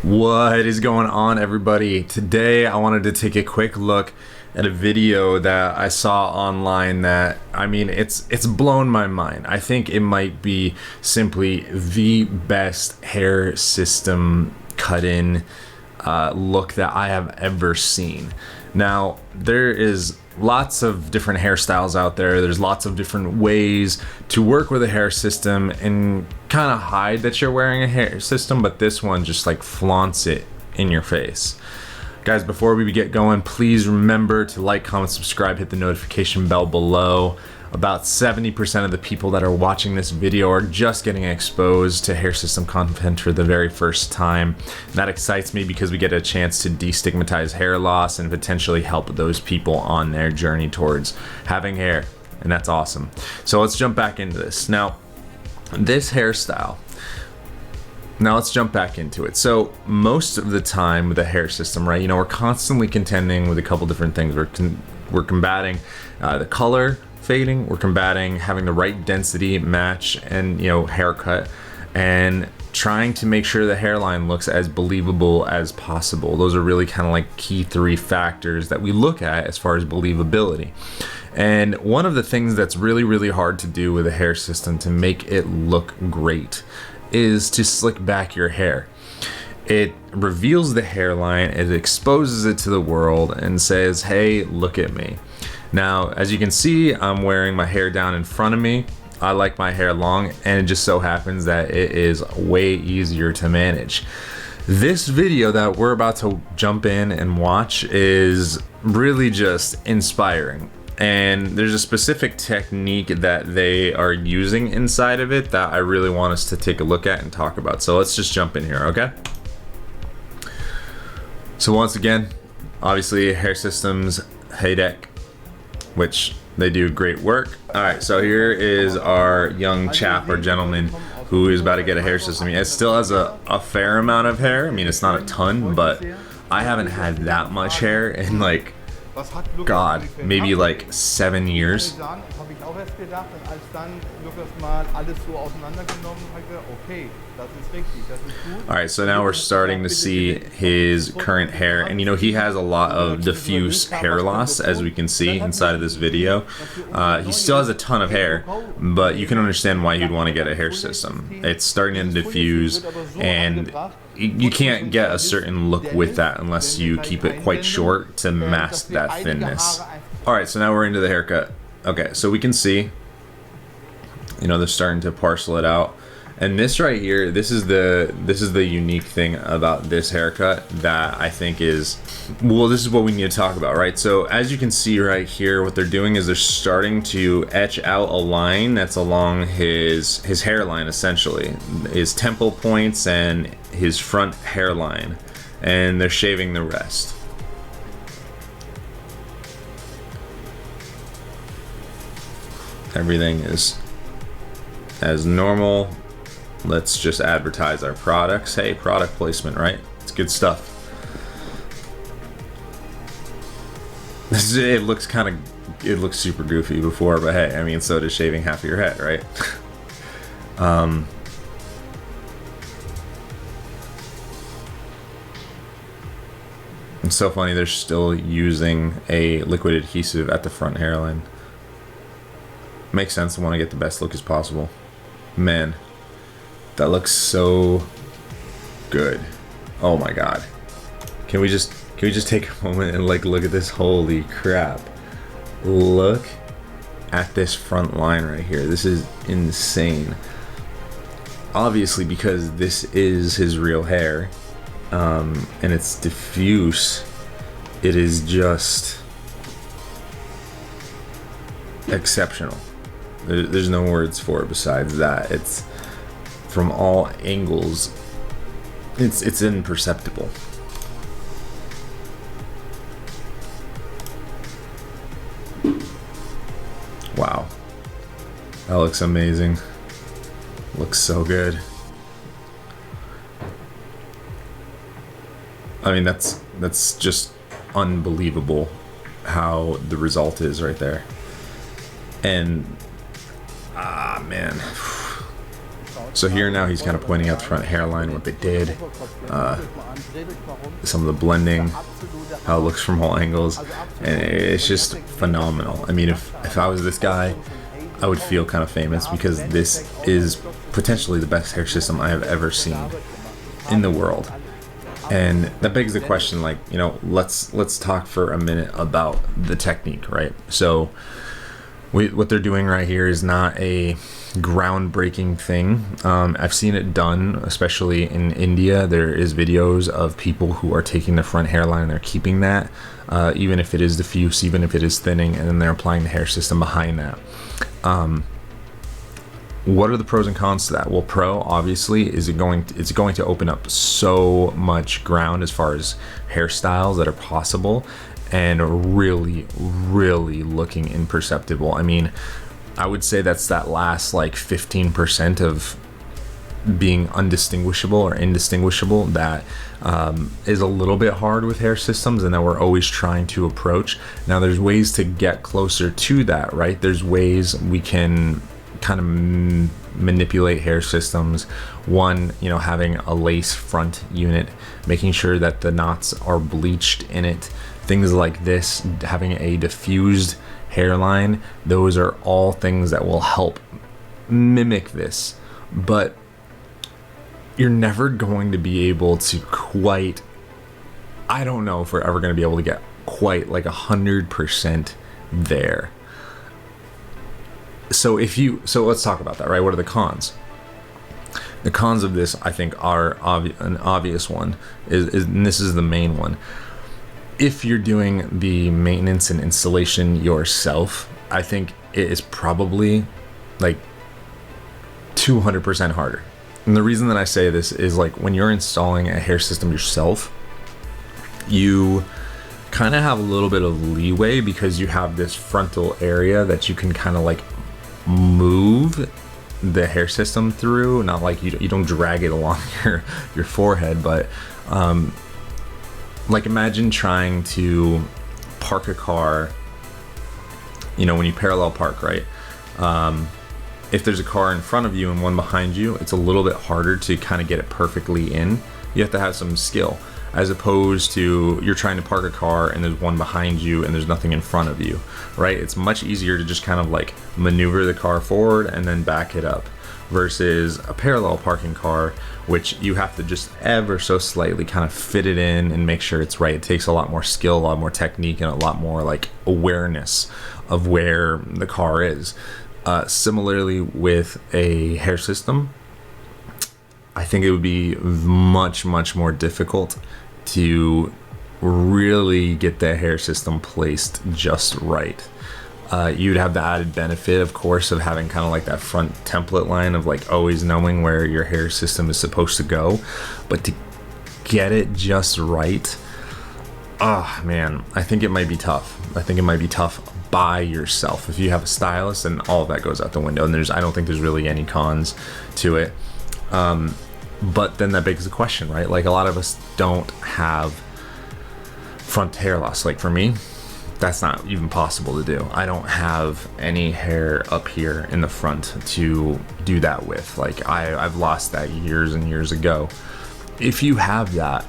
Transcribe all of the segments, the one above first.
What is going on, everybody? Today I wanted to take a quick look at a video that I saw online that, it's blown my mind. I think it might be simply the best hair system cut-in look that I have ever seen. Now, there is lots of different hairstyles out there. There's lots of different ways to work with a hair system and kind of hide that you're wearing a hair system, but this one just like flaunts it in your face. Guys, before we get going, please remember to like, comment, subscribe, hit the notification bell below. About 70% of the people that are watching this video are just getting exposed to hair system content for the very first time. And that excites me because we get a chance to destigmatize hair loss and potentially help those people on their journey towards having hair. And that's awesome. So let's jump back into this. Now, this hairstyle. Now let's jump back into it. So most of the time with a hair system, right, we're constantly contending with a couple different things. We're combating the color fading, we're combating having the right density match and haircut, and trying to make sure the hairline looks as believable as possible. Those are really kind of like key three factors that we look at as far as believability. And one of the things that's really hard to do with a hair system to make it look great is to slick back your hair. It reveals the hairline, it exposes it to the world and says, hey, look at me. Now, as you can see, I'm wearing my hair down in front of me. I like my hair long, and it just so happens that it is way easier to manage. This video that we're about to jump in and watch is really just inspiring. And there's a specific technique that they are using inside of it that I really want us to take a look at and talk about. So let's just jump in here, okay? So once again, obviously Hair Systems, HAIRLINE, which they do great work. All right, so here is our young chap or gentleman who is about to get a hair system. It still has a fair amount of hair. I mean, it's not a ton, but I haven't had that much hair in like, God, maybe like 7 years. Alright, so now we're starting to see his current hair, and he has a lot of diffuse hair loss, as we can see inside of this video. He still has a ton of hair, but you can understand why you'd want to get a hair system. It's starting to diffuse, and you can't get a certain look with that unless you keep it quite short to mask that thinness. Alright, so now we're into the haircut. Okay, so we can see, they're starting to parcel it out. And this right here, this is the unique thing about this haircut that I think is, well, this is what we need to talk about, right? So as you can see right here, what they're doing is they're starting to etch out a line that's along his hairline, essentially, his temple points and his front hairline, and they're shaving the rest. Everything is as normal. Let's just advertise our products. Hey, product placement, right? It's good stuff. It looks super goofy before, but hey, I mean, so does shaving half of your head, right? It's so funny they're still using a liquid adhesive at the front hairline. Makes sense. I want to get the best look as possible. Man, that looks so good. Oh my god. Can we just take a moment and like look at this? Holy crap. Look at this front line right here. This is insane. Obviously, because this is his real hair, and it's diffuse, it is just exceptional. There's no words for it besides that. It's from all angles, it's imperceptible. Wow, that looks amazing. Looks so good. I mean, that's just unbelievable how the result is right there. And man, So here now he's kind of pointing out the front hairline, what they did, some of the blending, how it looks from all angles, and it's just phenomenal. I mean, if I was this guy, I would feel kind of famous, because this is potentially the best hair system I have ever seen in the world. And that begs the question, like, you know, let's talk for a minute about the technique, right? So what they're doing right here is not a groundbreaking thing. I've seen it done, especially in India. There is videos of people who are taking the front hairline and they're keeping that, even if it is diffuse, even if it is thinning, and then they're applying the hair system behind that. What are the pros and cons to that? Well, pro, obviously, is it's going to open up so much ground as far as hairstyles that are possible, and really looking imperceptible. I mean, I would say that's that last like 15% of being undistinguishable or indistinguishable that is a little bit hard with hair systems, and that we're always trying to approach. Now, there's ways to get closer to that, right? There's ways we can kind of manipulate hair systems. One, you know, having a lace front unit, making sure that the knots are bleached in it, things like this, having a diffused hairline. Those are all things that will help mimic this, but you're never going to be able to quite, I don't know if we're ever going to be able to get quite like 100% there. So let's talk about that, right? What are the cons? The cons of this, I think, are an obvious one, and this is the main one. If you're doing the maintenance and installation yourself, I think it is probably like 200% harder. And the reason that I say this is, like, when you're installing a hair system yourself, you kind of have a little bit of leeway, because you have this frontal area that you can kind of like move the hair system through. Not like you don't drag it along your forehead, but like, imagine trying to park a car, you know, when you parallel park, right? If there's a car in front of you and one behind you, it's a little bit harder to kind of get it perfectly in. You have to have some skill, as opposed to you're trying to park a car and there's one behind you and there's nothing in front of you, right? It's much easier to just kind of like maneuver the car forward and then back it up, versus a parallel parking car, which you have to just ever so slightly kind of fit it in and make sure it's right. It takes a lot more skill, a lot more technique, and a lot more like awareness of where the car is. Similarly with a hair system, I think it would be much more difficult to really get the hair system placed just right. You'd have the added benefit, of course, of having kind of like that front template line of like always knowing where your hair system is supposed to go. But to get it just right, oh man, I think it might be tough. I think it might be tough by yourself. If you have a stylist, then all of that goes out the window, and I don't think there's really any cons to it. But then that begs the question, right? Like, a lot of us don't have front hair loss. Like, for me, that's not even possible to do. I don't have any hair up here in the front to do that with. Like, I've lost that years and years ago. If you have that,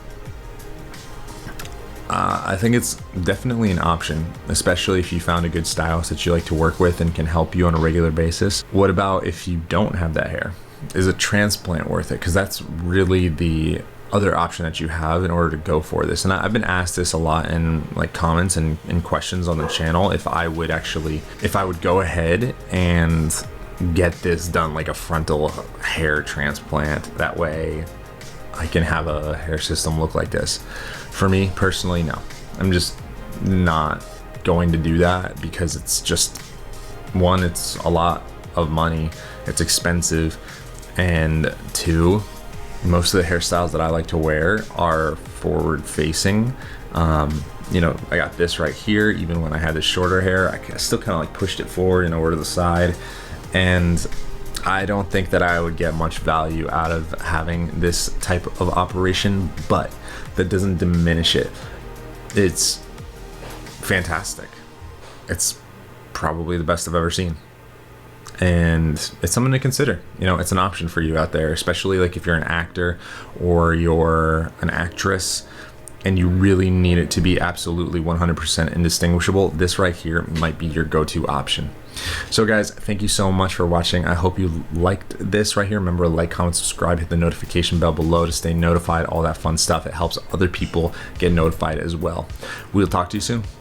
I think it's definitely an option, especially if you found a good stylist that you like to work with and can help you on a regular basis. What about if you don't have that hair? Is a transplant worth it? Because that's really the other option that you have in order to go for this. And I've been asked this a lot in like comments and questions on the channel, if I would go ahead and get this done, like a frontal hair transplant. That way I can have a hair system look like this. For me personally, no. I'm just not going to do that, because it's just, one, it's a lot of money, it's expensive, and two, most of the hairstyles that I like to wear are forward facing. You know, I got this right here. Even when I had the shorter hair, I still kind of like pushed it forward and over to the side, and I don't think that I would get much value out of having this type of operation, but that doesn't diminish it. It's fantastic. It's probably the best I've ever seen. and it's something to consider. It's an option for you out there, especially like if you're an actor or you're an actress and you really need it to be absolutely 100% indistinguishable. This right here might be your go-to option. So guys, thank you so much for watching. I hope you liked this right here. Remember to like, comment, subscribe, hit the notification bell below to stay notified, all that fun stuff. It helps other people get notified as well. We'll talk to you soon.